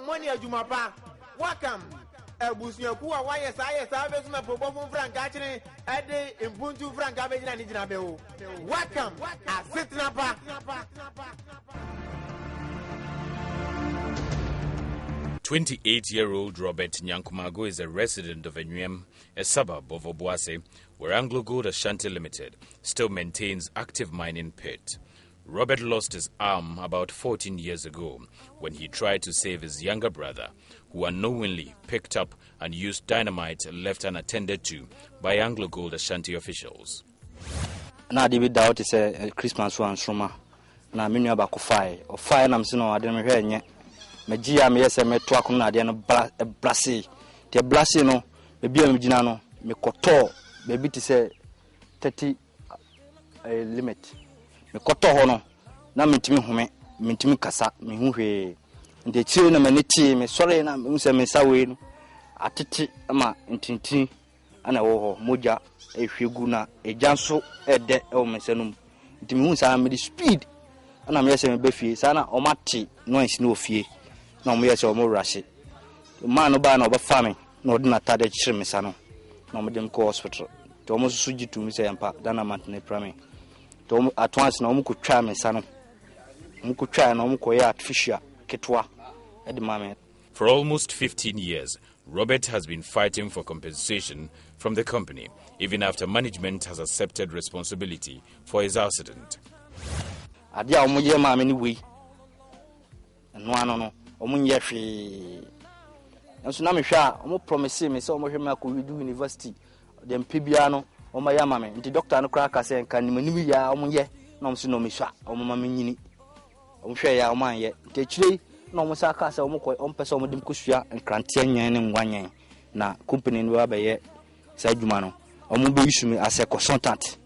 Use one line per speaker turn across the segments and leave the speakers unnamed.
Money Jumapa. WACAM. Ebusuaku a wayɛ saa bɛsuma probɔfo franka kyene ɛde impuntu franka bɛgyina ne gyina bɛwo WACAM asetena pa.
28-year-old Robert Nyankumago is a resident of Enyuem, a suburb of Obuase, where Anglo Gold Ashanti Limited still maintains active mining pit. Robert lost his arm about 14 years ago when he tried to save his younger brother, who unknowingly picked up and used dynamite left unattended to by Anglo Gold Ashanti officials.
Na di bi doubt is a Christmas one summer. Na menu about fire or fire nam sino I didn't hear yet. Majia me yes me to akuna de no blase. The blase no be bi amjina no me koto baby to say 30 limit. Me koto ho no na mentimi home mentimi kasa me hu hwe nde chire na maneti me sore na me se me sawe no atete ama ntintin ana wo ho moja ehwegu na ejanso ede e wo mesenum ntimi hu sa me di speed ana me se me befie sa na o mate noise na ofie na o me se o mo rush man no ba na obafa me na odi na tade chire me sa no na mo dem ko hospital to mo susu gitu mi se yampa dana mantene prame to at once na omuko twa me sa no omuko twa na omuko ya artificial ketwa edi mame.
For almost 15 years, Robert has been fighting for compensation from the company, even after management has accepted responsibility for his accident.
Adia omuye mame ni we no ano no omunye hwe enso na me hwa omo promise me say omo hwe me akọ university dem pibia no omo ya mame nti doctor no kra ka say kan nimani ya omo ye na omo so no me hwa omo mame nyini omo hwe ya omo anye nti chire na omo sa ka say omo ko omo pese omo dim kosua nkrante anyan ne ngwanyan na company no ba ye sa adwuma no omo be issue me as a consultant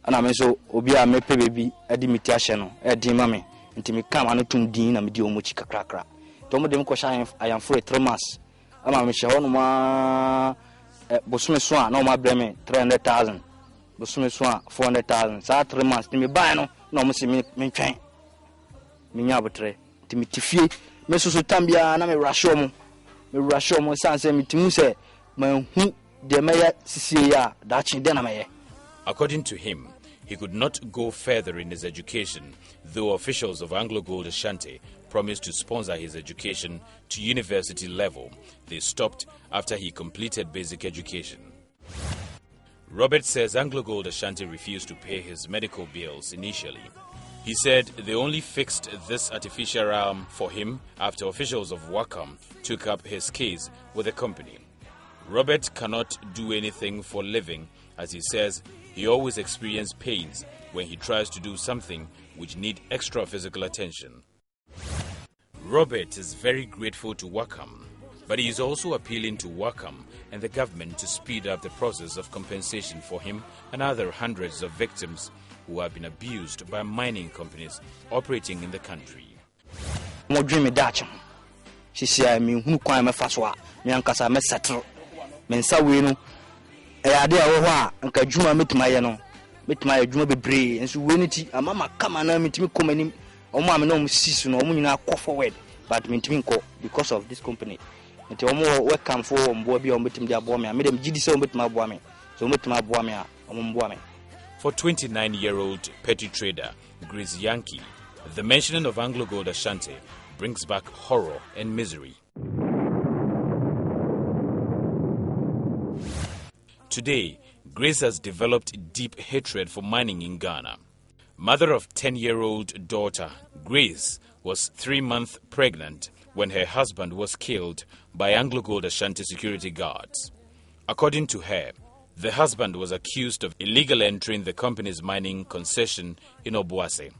ana me so obi a me pe bebi adi miti ahye no edi mame nti me kam anu tum din na me di omo chi kakrakra to mo dem ko sha I am for 3 months ama me hye hono ma bosume so a na o ma breme 300,000 bosume so a 400,000 sa 3 months ti me buy no na o mo se me ntwen me nya botre ti me tifie me so tambia na me rush omo sanse me timu se man hu de meya sisie ya da chi de na meye.
According to him, he could not go further in his education, though officials of Anglo Gold Ashanti promised to sponsor his education to university level. They stopped after he completed basic education. Robert says Anglo Gold Ashanti refused to pay his medical bills initially. He said they only fixed this artificial arm for him after officials of WACAM took up his case with the company. Robert cannot do anything for living, as he says he always experiences pains when he tries to do something which need extra physical attention. Robert is very grateful to WACAM, but he is also appealing to WACAM and the government to speed up the process of compensation for him and other hundreds of victims who have been abused by mining companies operating in the country.
Mo dream dacham. She say me hunu kwan me faswa, me ankasa me settle. Me nsa we no e ade a wo ho a nka dwuma metima ye no. Metima ye dwuma bebre, enso we ni ti amama kama na metimi komanim. Omo am na omo sisu no omo nyina go forward, but metimi nko because of this company. Nti omo welcome for ombo bia omo metim dia bo me, me dem gidi se omo metima bo me. So omo metima bo me a omo mbo me.
For 29-year-old petty trader Grace Yankee, the mentioning of Anglo Gold Ashanti brings back horror and misery. Today, Grace has developed deep hatred for mining in Ghana. Mother of 10-year-old daughter, Grace was 3 months pregnant when her husband was killed by Anglo Gold Ashanti security guards. According to her, the husband was accused of illegally entering the company's mining concession in Obuase.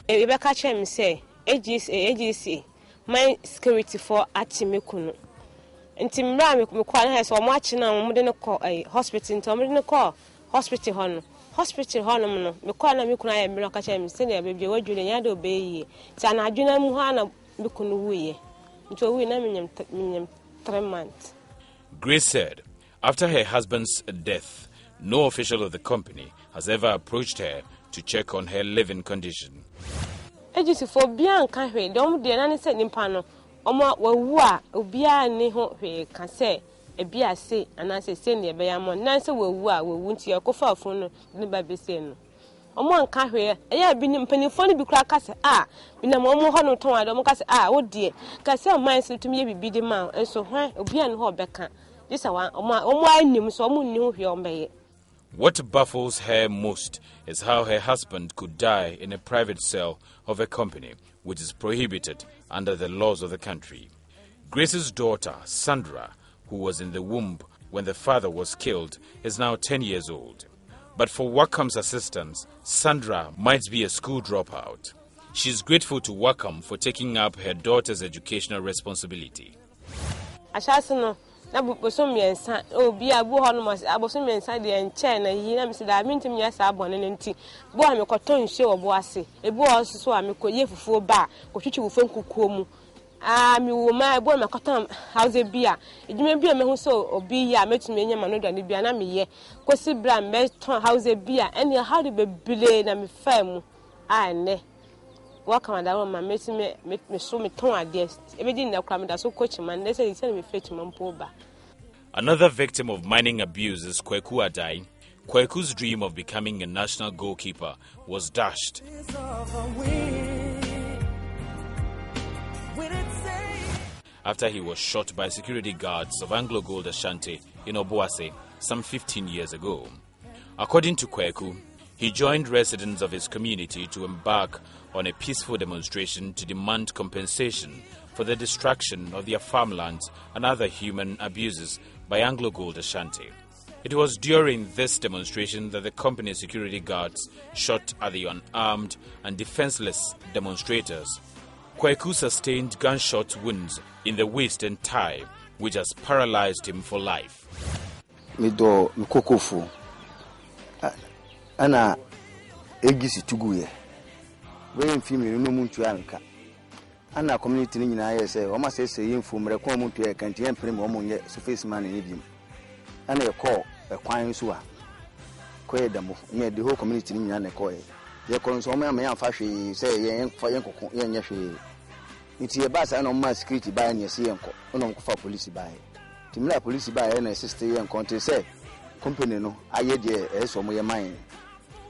Rebecca Chem say, AGC, my security for Atimekuno. And Timra, me call her so much now, we didn't call a hospital, and we didn't call hospital honor. Hospital honor, me call them, you can I Rebecca Chem, say, baby, what you didn't obey. Sana Juna Muhana, Bukunu, until we name 3 months.
Grace said, after her husband's death, no official of the company has ever approached her to check on her living condition.
Agency for Bian can't wait, don't be an answer in Pano. Omo wa obia ni ho hwe ka se ebia se anase se ne be yamo nanse wawu a wunti yakofa fon no ne ba be se no omo anka hwe eya bi ni mpanifo no bi kura ka se bi na mo ho no ton ade mo ka se wo die ka se man se tumi ye bibi de ma enso hwan obia ne ho beka this one omo anim so omo ni ho hwe ombeye.
What baffles her most is how her husband could die in a private cell of a company, which is prohibited under the laws of the country. Grace's daughter, Sandra, who was in the womb when the father was killed, is now 10 years old. But for WACAM's assistance, Sandra might be a school dropout. She is grateful to WACAM for taking up her daughter's educational responsibility.
Na bosom yensa obi abu ho no mas abosom yensa de enche na yi na misi da mintim yesa abone nenti bo a mekoto nhye obo ase ebu osuso a mekoye fufuo ba kotwitwi fufuo nkukuo mu mi wo ma ebu mekoto house bia edwuma bia mehu so obi ya metumi enya ma no da ne bia na meye kosi bra me ton house bia ene how de bebile na me fam ne WACAM da ma metumi me so me ton ade ebedi na kwa me da so coach man they say he me fit man po ba.
Another victim of mining abuse is Kweku Adai. Kweku's dream of becoming a national goalkeeper was dashed after he was shot by security guards of Anglo Gold Ashanti in Obuasi some 15 years ago. According to Kweku, he joined residents of his community to embark on a peaceful demonstration to demand compensation for the destruction of their farmlands and other human abuses by Anglo Gold Ashanti. It was during this demonstration that the company's security guards shot at the unarmed and defenseless demonstrators. Kweku sustained gunshot wounds in the waist and thigh, which has paralyzed him for life.
Mido mikokofu ana egisi tuguye we mfimi no muntu anka ana community ni nyina aye say o ma say yemfu mre ko muntu e kan tie mpere mo monye so face man ni bi ana e call e kwan so a ko e damo nye the whole community ni nyina na ko ye ko so ma ya fa hwe say ye fa ye kokon ye nya hwe nti e ba sa na ma security ba na se ye nko no nko fa police ba ye timira police ba ye na sister ye nko nti say company no aye de e so mo ye man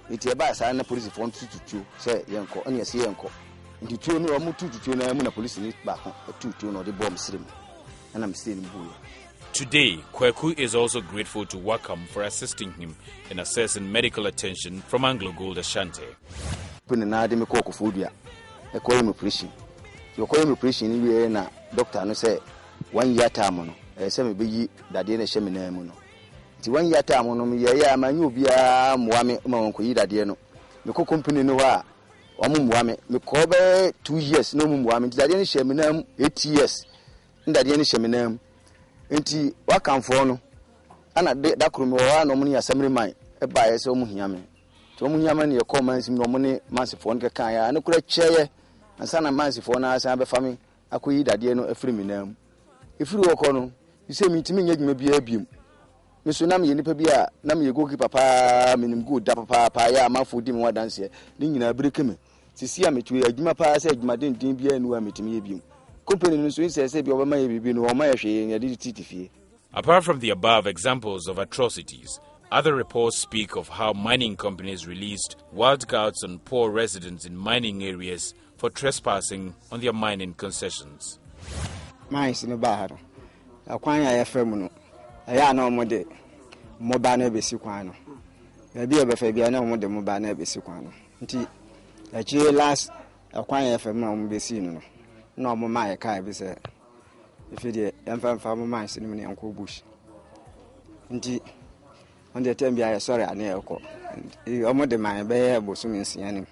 nti e ba sa na police fon tututu say ye nko na se ye nko nti tuo no mo tututu na mu na police ni ba ko tututu no de bomb sirim na me say ni buye.
Today, Kweku is also grateful to WACAM for assisting him in accessing medical attention from Anglo Gold Ashanti.
Pune na de me ko kofodua e ko im operation. Yo ko im operation ni we na doctor no say 1 year time no e say me beyi dade na hye me na mu no. Ti 1 year time no me ye ya amanyu obia moa me ma won ko yi dade no. Me ko company no wa omo moa me ko be 2 years no mo moa me dade na hye me na 8 years. Ndade na hye me na nti wakamfo no ana da kromi wa no mo ni asamre man e ba ye se o mo hia me to mo hia me ne ye ko man sim no mo ne mansifo no kan ya ne kura kyeye ansa na mansifo na asan be fami akoyi dade no afiri mi nam efiri wo ko no ise mi ntimi nya dwuma bia biem me so na me ye nipa bia na me ye goki papa menim go da papa ya amafo di me wadanse ni nyina breke me sisi a metu adwuma pa se adwuma den bia enu a metimi ye biem. Apart
from the above examples of atrocities, other reports speak of how mining companies released wild guards on poor residents in mining areas for trespassing on their mining concessions.
Mines no baharo. Akwan ya FM no. Aya na omode moba na besi kwan no. Ya bi obefa bia na omode moba na besi kwan no. Nti achi last akwan ya FM na ombesi no. No mo my kai be say if you emfa mo man sin me enko bush nti on the time bia sorry ani ekọ omo de man be bosum nsia ni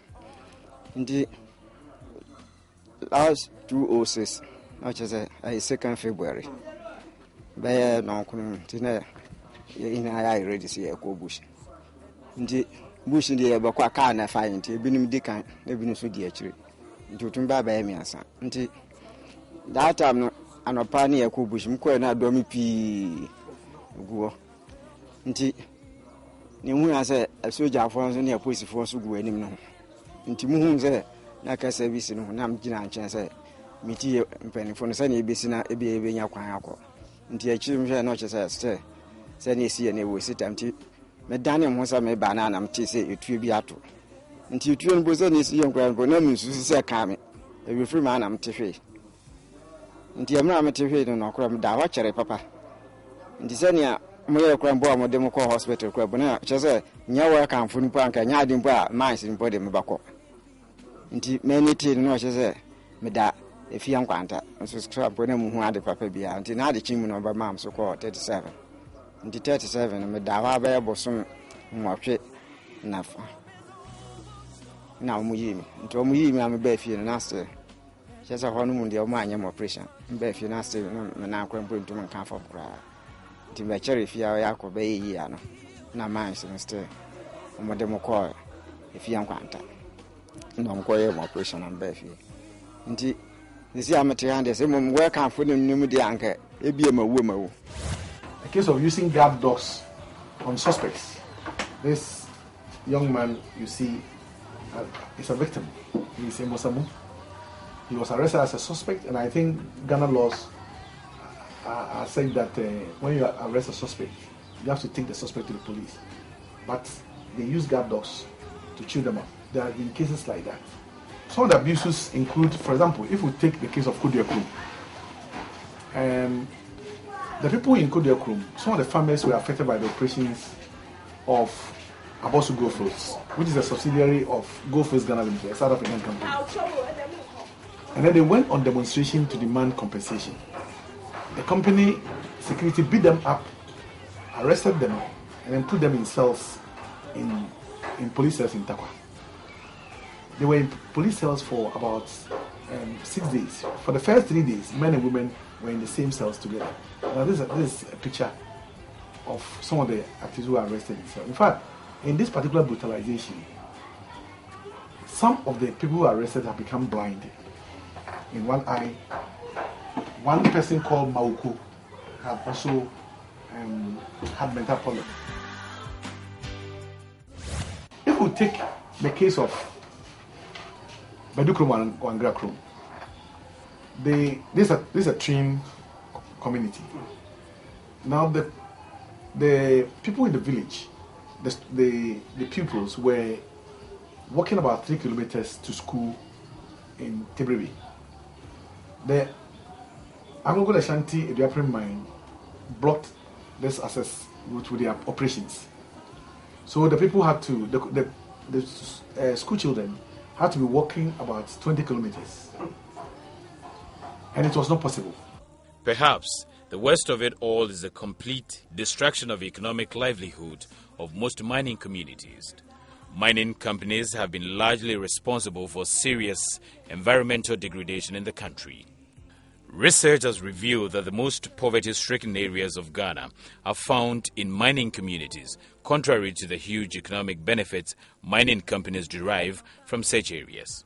nti last 206 which is 2nd February be no kunu nti na ina ya ready see ekọ bush nti bush ndi e be kwa ka na fa nti ebinim dikan ebinim so di akire ntutum baba ya miasa nti that time no anopa ne yakubush mko na adomi pi guo nti ne hu ya sɛ asogyafoɔ nso ne apolisifoɔ nso gu anim no ho nti mu hu sɛ na ka service no ho na mgyina nkyɛn sɛ meti mpanimfoɔ no sɛne ɛbɛsi na ɛbɛnya kwan akɔ nti akyiri m hwɛ na ɔkyɛ sɛ ne ɛsi yɛ ne ɛwɔ si tam nti medane mo ho sɛ meba na anam te sɛ ɛtuo bi ato nti ɛtuo no bo sɛ ne ɛsi yɛ nkora no na mensusu sɛ ka me ɛwɛfiri ma anam te hwee nti ɛmmerɛ a mete hwee no no ɔkora meda hɔ kyɛre papa nti sɛnea moyɛ kora mpo a mode mo kɔ hospital kora bona kyerɛ sɛ nyɛ wɔ kamfo no po anka nyɛ ade mpo a mines mpo de mebakɔ nti mani tee no na ɔkyɛ sɛ meda ɛfie nkwanta nso sɛ mpo na muhu ade papa biara nti na ade kyi mu no ɔbɛma m so kɔɔ 37 nti 37 no meda hɔ abɛyɛ bosom nwɔtwe nafa na ɔmo yii me nti ɔmo yii me a mebaa fie no na sɛ kyerɛ sɛ hɔ no mu deɛ ɔmo anyɛ m operation mbaa fie na sɛ no menankora mpo ntom nka fam koraa nti mbɛkyɛre fie a ɔyɛ akɔ bɛyɛ yie ano na mines no still ɔmode mo kɔɔ ɛfie nkwanta na ɔmkɔyɛ m operation na mbaa fie nti sisi a mete ha deɛ sɛ mmom wɔkamfo no nnum deɛ anka ebie mawu
a case of using guard dogs on suspects. This young man you see is a victim. He is a Mosamu. He was arrested as a suspect, and I think Ghana laws are saying that when you arrest a suspect, you have to take the suspect to the police. But they use guard dogs to chew them up. There have been cases like that. Some of the abuses include, for example, if we take the case of Kudiakrum, the people in Kudiakrum, some of the families were affected by the operations of Abosu Goldfields, which is a subsidiary of Goldfields Ghana Limited, a South African company. And then they went on demonstration to demand compensation. The company security beat them up, arrested them, and then put them in cells in police cells in Takwa. They were in police cells for about 6 days. For the first 3 days, men and women were in the same cells together. Now this is a picture of some of the activists who were arrested in cells. In fact, in this particular brutalization, some of the people who were arrested have become blind in one eye. One person called Mauku had also had mental problems. If we take the case of Badukrum and Wangrakrum, this is a train community. Now the people in the village, the pupils were walking about 3 kilometers to school in Tebrebi. The Anglo Ashanti Ediaprim mine blocked this access route with their operations. So the people had to, the school children had to be walking about 20 kilometers. And it was not possible.
Perhaps the worst of it all is the complete destruction of economic livelihood of most mining communities. Mining companies have been largely responsible for serious environmental degradation in the country. Research has revealed that the most poverty-stricken areas of Ghana are found in mining communities, contrary to the huge economic benefits mining companies derive from such areas.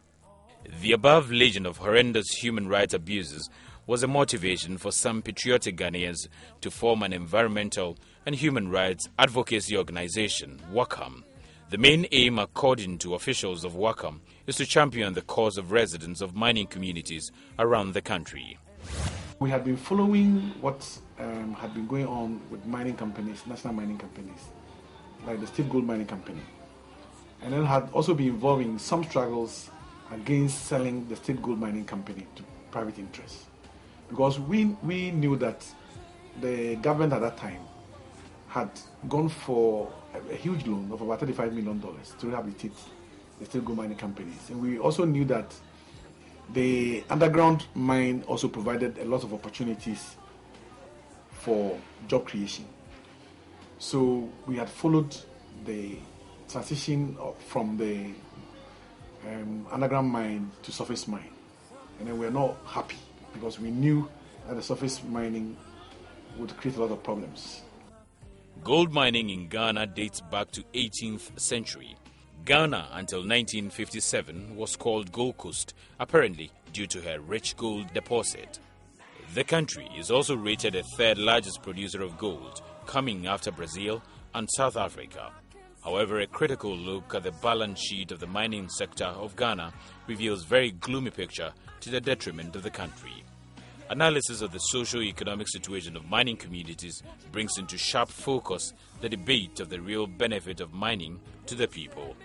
The above legend of horrendous human rights abuses was a motivation for some patriotic Ghanaians to form an environmental and human rights advocacy organization, WACAM. The main aim, according to officials of WACAM, is to champion the cause of residents of mining communities around the country.
We had been following what had been going on with mining companies, national mining companies, like the State Gold Mining Company, and then had also been involved in some struggles against selling the State Gold Mining Company to private interests. Because we knew that the government at that time had gone for a huge loan of about $35 million to rehabilitate the State Gold Mining Companies. And we also knew that the underground mine also provided a lot of opportunities for job creation. So we had followed the transition from the underground mine to surface mine. And then we were not happy because we knew that the surface mining would create a lot of problems.
Gold mining in Ghana dates back to 18th century. Ghana, until 1957, was called Gold Coast, apparently due to her rich gold deposit. The country is also rated the third largest producer of gold, coming after Brazil and South Africa. However, a critical look at the balance sheet of the mining sector of Ghana reveals very gloomy picture to the detriment of the country. Analysis of the socio-economic situation of mining communities brings into sharp focus the debate of the real benefit of mining to the people.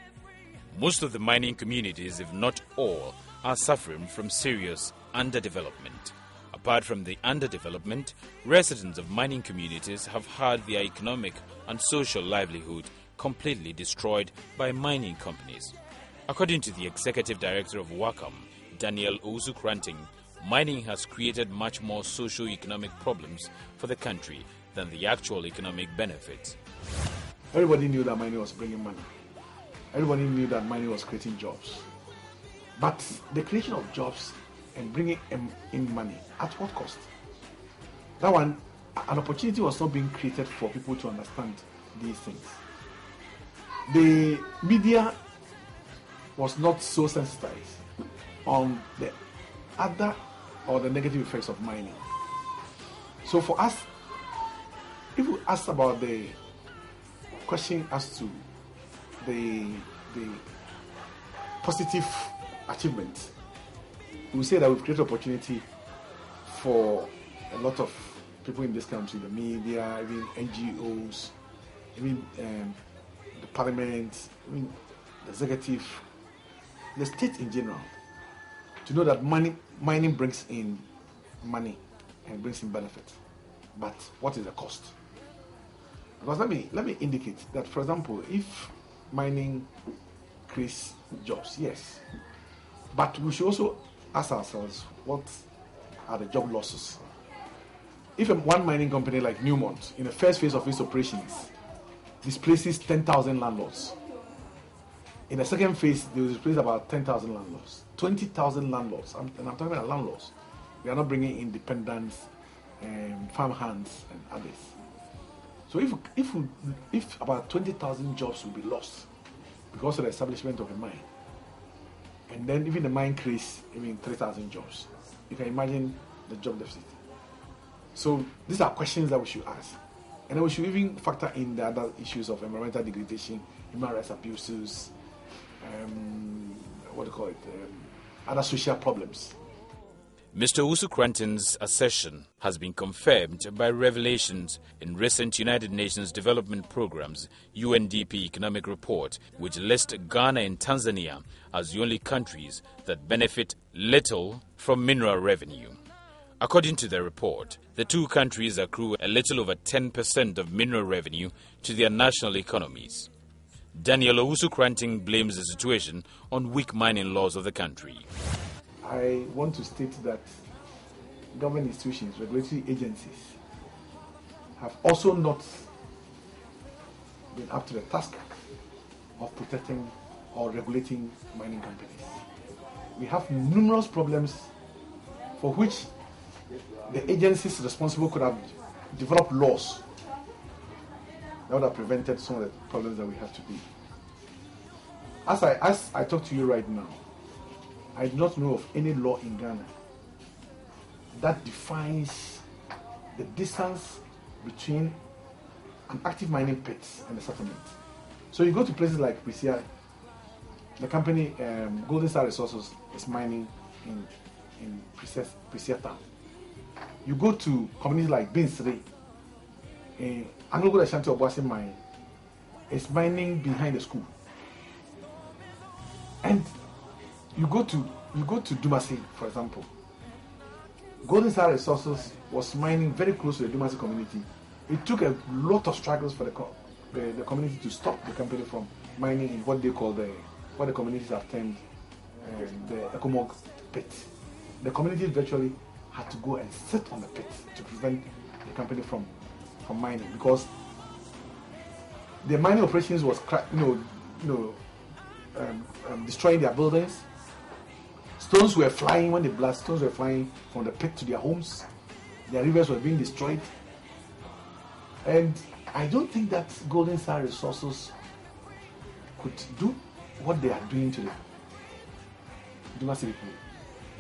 Most of the mining communities, if not all, are suffering from serious underdevelopment. Apart from the underdevelopment, residents of mining communities have had their economic and social livelihood completely destroyed by mining companies. According to the executive director of WACAM, Daniel Owusu-Kranting, mining has created much more socio-economic problems for the country than the actual economic benefits.
Everybody knew that mining was bringing money. Everybody knew that mining was creating jobs. But the creation of jobs and bringing in money, at what cost? That one, an opportunity was not being created for people to understand these things. The media was not so sensitized on the other or the negative effects of mining. So for us, if we ask about the question as to the positive achievement, we say that we've created opportunity for a lot of people in this country, the media, even NGOs, even the parliament, even the executive, the state in general, to know that mining brings in money and brings in benefit. But what is the cost? Because let me indicate that, for example, if mining creates jobs, yes, but we should also ask ourselves, what are the job losses? If one mining company like Newmont, in the first phase of its operations, displaces 10,000 landlords, in the second phase, they will displace about 10,000 landlords, 20,000 landlords, and I'm talking about landlords. We are not bringing independents, farm hands, and others. So if about 20,000 jobs will be lost because of the establishment of a mine, and then even the mine creates 3,000 jobs, you can imagine the job deficit. So these are questions that we should ask, and then we should even factor in the other issues of environmental degradation, human rights abuses, other social problems.
Mr. Owusu-Kranting's assertion has been confirmed by revelations in recent United Nations Development Programme's UNDP Economic Report, which lists Ghana and Tanzania as the only countries that benefit little from mineral revenue. According to the report, the two countries accrue a little over 10% of mineral revenue to their national economies. Daniel Owusu-Kranting blames the situation on weak mining laws of the country.
I want to state that government institutions, regulatory agencies, have also not been up to the task of protecting or regulating mining companies. We have numerous problems for which the agencies responsible could have developed laws that would have prevented some of the problems that we have today. As I talk to you right now, I do not know of any law in Ghana that defines the distance between an active mining pit and a settlement. So you go to places like Prisia, the company Golden Star Resources is mining in Prisia town. You go to communities like Binsri, Anglo Ashanti Obuasi mine is mining behind the school. And you go to Dumasi, for example. Golden Star Resources was mining very close to the Dumasi community. It took a lot of struggles for the community to stop the company from mining in what they call what the communities have termed the Ekomog pit. The community virtually had to go and sit on the pit to prevent the company from mining, because the mining operations was destroying their buildings. Stones were flying when they blast. Stones were flying from the pit to their homes. Their rivers were being destroyed. And I don't think that Golden Star Resources could do what they are doing to the Dumasi people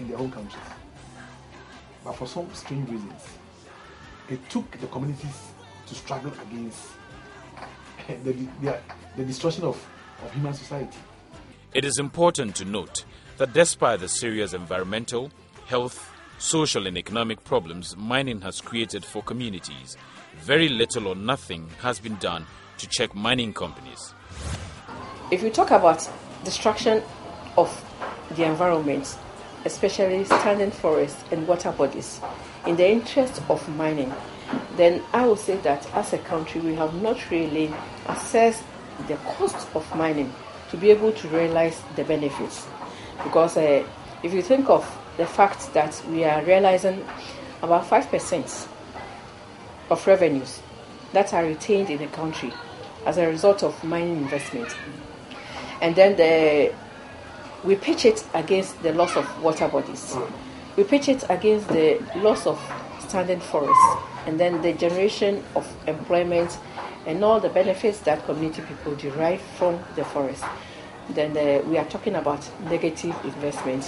in their own countries. But for some strange reasons, it took the communities to struggle against the destruction of human society.
It is important to note that despite the serious environmental, health, social and economic problems mining has created for communities, very little or nothing has been done to check mining companies.
If you talk about destruction of the environment, especially standing forests and water bodies, in the interest of mining, then I would say that as a country we have not really assessed the cost of mining to be able to realize the benefits. Because if you think of the fact that we are realizing about 5% of revenues that are retained in the country as a result of mining investment, and then we pitch it against the loss of water bodies, we pitch it against the loss of standing forests, and then the generation of employment and all the benefits that community people derive from the forest, then we are talking about negative investment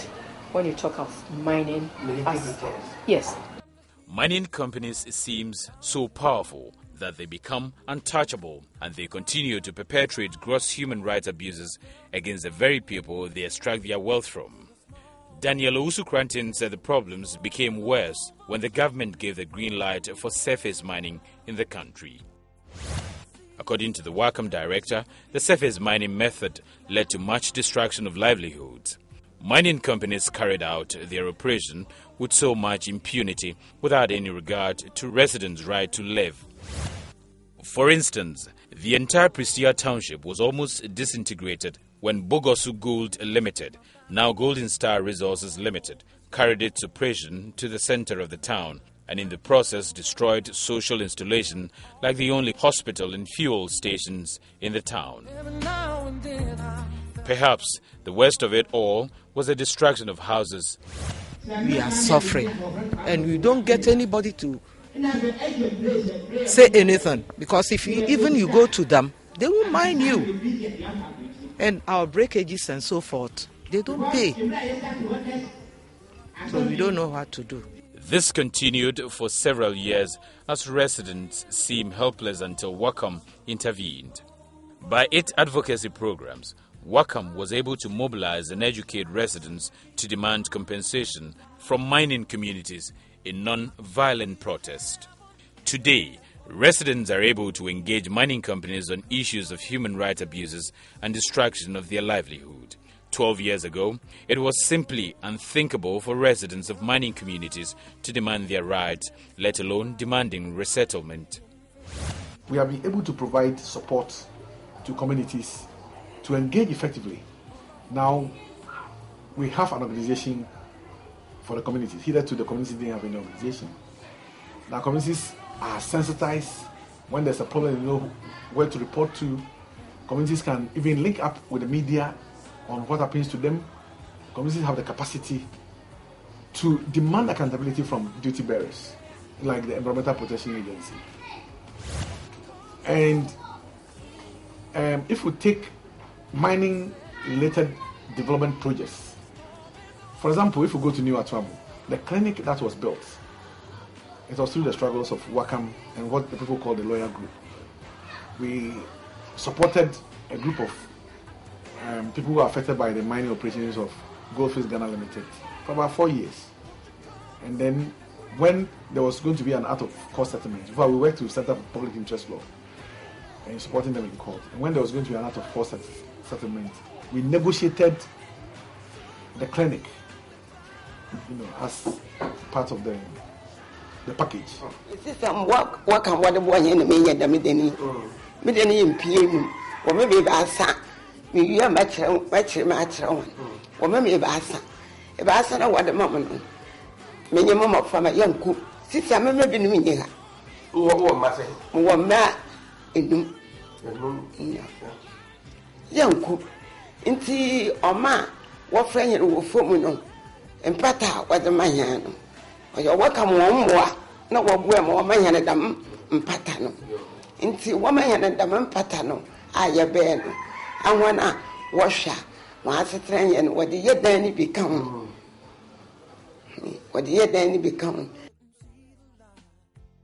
when you talk of mining. Yes.
Mining companies seems so powerful that they become untouchable, and they continue to perpetrate gross human rights abuses against the very people they extract their wealth from. Daniel Owusu-Krantin said the problems became worse when the government gave the green light for surface mining in the country. According to the WACAM director, the surface mining method led to much destruction of livelihoods. Mining companies carried out their operation with so much impunity without any regard to residents' right to live. For instance, the entire Prestia township was almost disintegrated when Bogosu Gold Limited, now Golden Star Resources Limited, carried its operation to the center of the town and in the process destroyed social installations like the only hospital and fuel stations in the town. Perhaps the worst of it all was the destruction of houses.
We are suffering and we don't get anybody to say anything, because if you go to them, they will mind you. And our breakages and so forth, they don't pay. So we don't know what to do.
This continued for several years as residents seemed helpless until WACAM intervened. By its advocacy programs, WACAM was able to mobilize and educate residents to demand compensation from mining communities in non-violent protest. Today, residents are able to engage mining companies on issues of human rights abuses and destruction of their livelihood. 12 years ago, it was simply unthinkable for residents of mining communities to demand their rights, let alone demanding resettlement.
We have been able to provide support to communities to engage effectively. Now, we have an organization for the communities. Hitherto, the community didn't have any organization. Now, communities are sensitized. When there's a problem, they know where to report to. Communities can even link up with the media on what happens to them. Communities have the capacity to demand accountability from duty bearers, like the Environmental Protection Agency. And if we take mining-related development projects, for example, if we go to New Atwabu, the clinic that was built, it was through the struggles of WACAM and what the people call the lawyer group. We supported a group of people who are affected by the mining operations of Goldfish Ghana Limited for about 4 years. And then when there was going to be an out-of-court settlement, we worked to set up a public interest law and supporting them in court. And when there was going to be an out-of-court settlement, we negotiated the clinic, as part of the package.
Inti oma wa franya wo fomu no empata wa de manya no oyo waka mo mwa na wo bua mo manya ne dam empata no inti wo manya ne dam empata no aye be no anwana wo hwa wa asetranya no wo de yedan ni bikam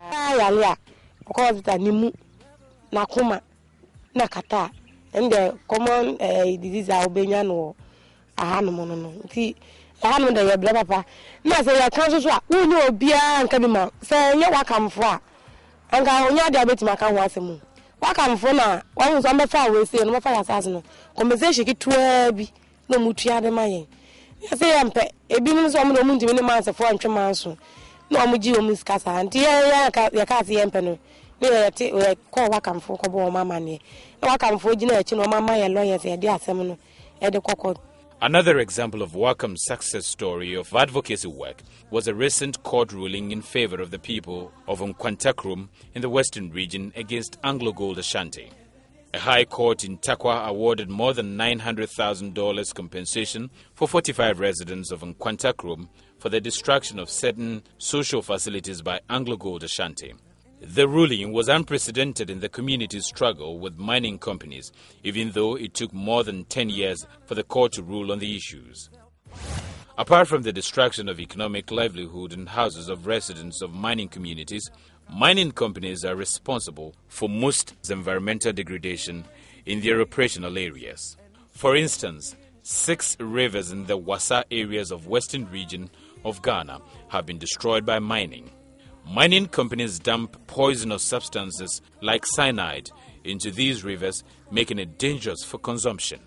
ayalia because da nimu na kuma na kata and the common disease are obeying no no. I know that your papa. Now say your council so who know bia and kabima. Say you WACAM for. And ga onya diabetes maka ho asemu. WACAM for na one so mefa we say no mefa asase no. Compensation ki toa bi no mutua de mayen. I say ampe ebi no so mo no muntimi ne man se for antwema so. No mo gi o muskasa anti ya ka se yempe no. Ne ya te ko WACAM for ko bo mama ne. Na WACAM for gina echi no mama ye lawyers e de asem no. E de kokko.
Another example of WACAM's success story of advocacy work was a recent court ruling in favor of the people of Nkwantakrum in the Western region against Anglo Gold Ashanti. A high court in Takwa awarded more than $900,000 compensation for 45 residents of Nkwantakrum for the destruction of certain social facilities by Anglo Gold Ashanti. The ruling was unprecedented in the community's struggle with mining companies, even though it took more than 10 years for the court to rule on the issues. Apart from the destruction of economic livelihood and houses of residents of mining communities, mining companies are responsible for most environmental degradation in their operational areas. For instance, 6 rivers in the Wasa areas of Western region of Ghana have been destroyed by mining. Mining companies dump poisonous substances like cyanide into these rivers, making it dangerous for consumption.